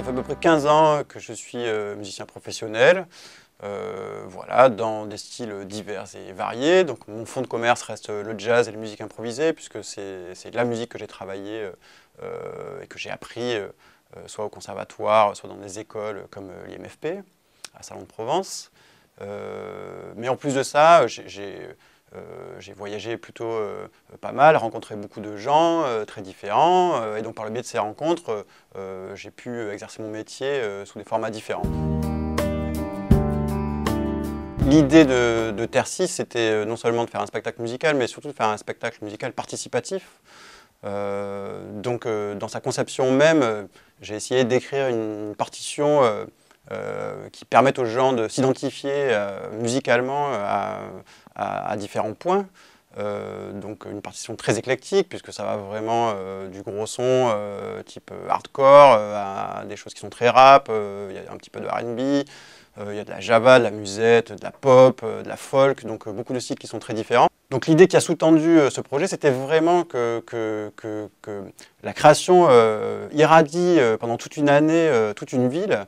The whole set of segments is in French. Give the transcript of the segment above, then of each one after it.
fait à peu près 15 ans que je suis musicien professionnel, voilà, dans des styles divers et variés. Donc mon fonds de commerce reste le jazz et la musique improvisée, puisque c'est la musique que j'ai travaillée et que j'ai appris soit au conservatoire, soit dans des écoles comme l'IMFP, à Salon de Provence. Mais en plus de ça, j'ai voyagé plutôt pas mal, rencontré beaucoup de gens très différents, et donc par le biais de ces rencontres, j'ai pu exercer mon métier sous des formats différents. L'idée de Terre 6, c'était non seulement de faire un spectacle musical, mais surtout de faire un spectacle musical participatif. Donc dans sa conception même, j'ai essayé d'écrire une partition qui permette aux gens de s'identifier musicalement à différents points. Donc une partition très éclectique, puisque ça va vraiment du gros son type hardcore à des choses qui sont très rap, il y a un petit peu de R&B, il y a de la java, de la musette, de la pop, de la folk, donc beaucoup de styles qui sont très différents. Donc l'idée qui a sous-tendu ce projet, c'était vraiment que la création irradie pendant toute une année, toute une ville,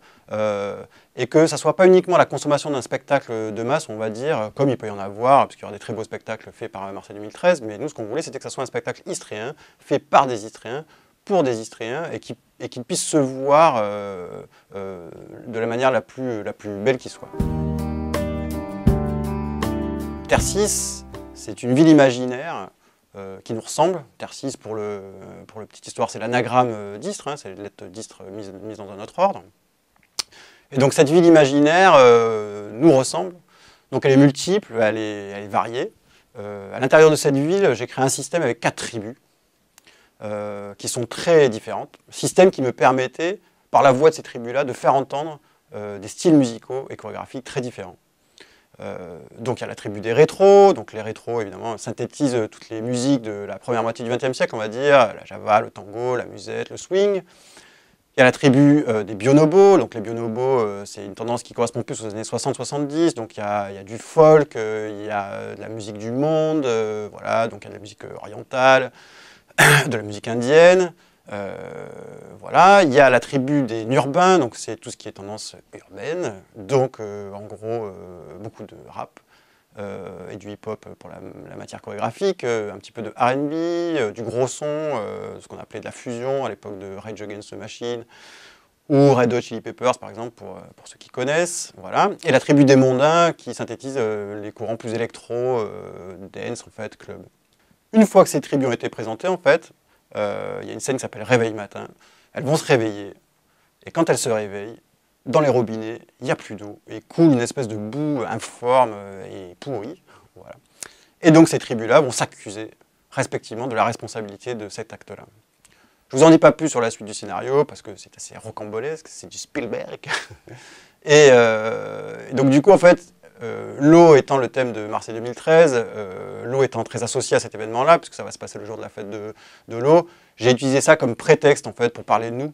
et que ça ne soit pas uniquement la consommation d'un spectacle de masse, on va dire, comme il peut y en avoir, parce qu'il y aura des très beaux spectacles faits par Marseille 2013, mais nous, ce qu'on voulait, c'était que ça soit un spectacle istréen, fait par des Istréens, pour des Istréens, et qu'ils puissent se voir de la manière la plus belle qui soit. Terre 6, c'est une ville imaginaire qui nous ressemble. Terre 6, pour le petite histoire, c'est l'anagramme d'Istres, hein, c'est les lettres d'Istres mises dans un autre ordre. Et donc cette ville imaginaire nous ressemble. Donc elle est multiple, elle est variée. À l'intérieur de cette ville, j'ai créé un système avec 4 tribus qui sont très différentes. Système qui me permettait, par la voix de ces tribus-là, de faire entendre des styles musicaux et chorégraphiques très différents. Donc il y a la tribu des rétros, donc les rétros évidemment synthétisent toutes les musiques de la première moitié du XXe siècle, on va dire, la java, le tango, la musette, le swing. Il y a la tribu des bonobos, donc les bonobos c'est une tendance qui correspond plus aux années 60-70, donc il y a du folk, il y a de la musique du monde, voilà, donc il y a de la musique orientale, de la musique indienne. Voilà, il y a la tribu des urbains, donc c'est tout ce qui est tendance urbaine, donc en gros beaucoup de rap et du hip-hop pour la matière chorégraphique, un petit peu de R&B, du gros son, ce qu'on appelait de la fusion à l'époque de Rage Against the Machine ou Red Hot Chili Peppers par exemple pour ceux qui connaissent, voilà. Et la tribu des mondains qui synthétise les courants plus électro, dance en fait, club. Une fois que ces tribus ont été présentées en fait, il y a une scène qui s'appelle Réveil matin. Elles vont se réveiller, et quand elles se réveillent, dans les robinets, il n'y a plus d'eau, et coule une espèce de boue informe et pourrie. Voilà. Et donc ces tribus-là vont s'accuser, respectivement, de la responsabilité de cet acte-là. Je ne vous en dis pas plus sur la suite du scénario, parce que c'est assez rocambolesque, c'est du Spielberg. Et donc du coup, en fait, l'eau étant le thème de Marseille 2013, l'eau étant très associée à cet événement-là, puisque ça va se passer le jour de la fête de l'eau, j'ai utilisé ça comme prétexte en fait, pour parler de nous.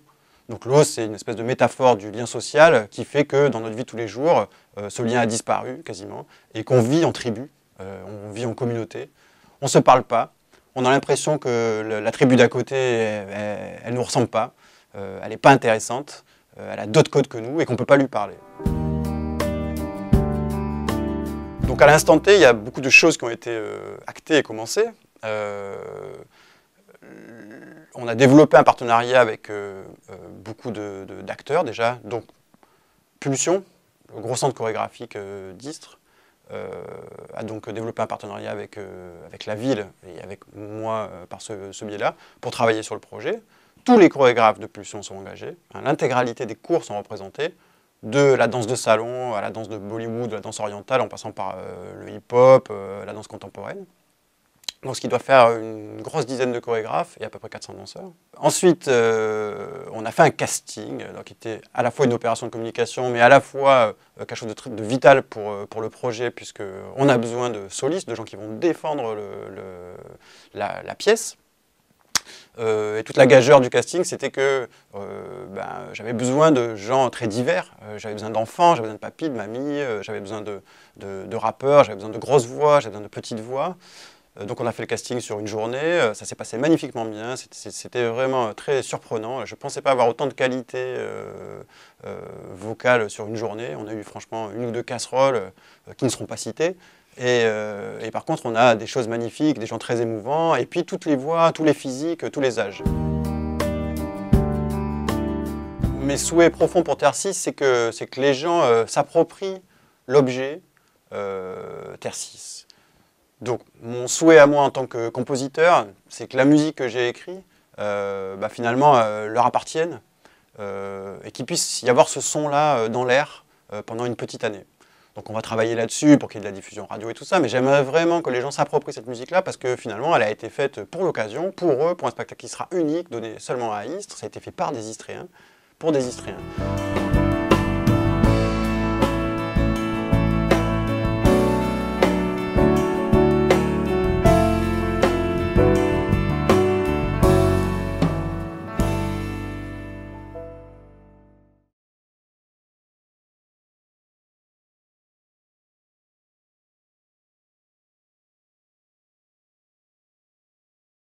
Donc l'eau, c'est une espèce de métaphore du lien social qui fait que dans notre vie tous les jours, ce lien a disparu quasiment, et qu'on vit en tribu, on vit en communauté, on ne se parle pas, on a l'impression que la tribu d'à côté, elle ne nous ressemble pas, elle n'est pas intéressante, elle a d'autres codes que nous et qu'on ne peut pas lui parler. Donc à l'instant T, il y a beaucoup de choses qui ont été actées et commencées. On a développé un partenariat avec beaucoup d'acteurs déjà. Donc Pulsion, le gros centre chorégraphique d'Istres, a donc développé un partenariat avec la ville et avec moi par ce biais-là pour travailler sur le projet. Tous les chorégraphes de Pulsion sont engagés. L'intégralité des cours sont représentés. De la danse de salon à la danse de Bollywood, la danse orientale, en passant par le hip-hop, la danse contemporaine. Donc ce qui doit faire une grosse dizaine de chorégraphes et à peu près 400 danseurs. Ensuite, on a fait un casting, donc, qui était à la fois une opération de communication, mais à la fois quelque chose de vital pour le projet, puisqu'on a besoin de solistes, de gens qui vont défendre la pièce. Et toute la gageure du casting, c'était que j'avais besoin de gens très divers. J'avais besoin d'enfants, j'avais besoin de papy, de mamie, j'avais besoin de rappeurs, j'avais besoin de grosses voix, j'avais besoin de petites voix. Donc on a fait le casting sur une journée, ça s'est passé magnifiquement bien, c'était vraiment très surprenant. Je ne pensais pas avoir autant de qualité vocale sur une journée. On a eu franchement une ou deux casseroles qui ne seront pas citées. Et par contre, on a des choses magnifiques, des gens très émouvants, et puis toutes les voix, tous les physiques, tous les âges. Mes souhaits profonds pour Terre 6, c'est que les gens s'approprient l'objet Terre 6. Donc mon souhait à moi en tant que compositeur, c'est que la musique que j'ai écrite, finalement, leur appartienne et qu'il puisse y avoir ce son-là dans l'air pendant une petite année. Donc on va travailler là-dessus pour qu'il y ait de la diffusion radio et tout ça, mais j'aimerais vraiment que les gens s'approprient cette musique-là parce que finalement elle a été faite pour l'occasion, pour eux, pour un spectacle qui sera unique, donné seulement à Istres, ça a été fait par des Istréens, pour des Istréens.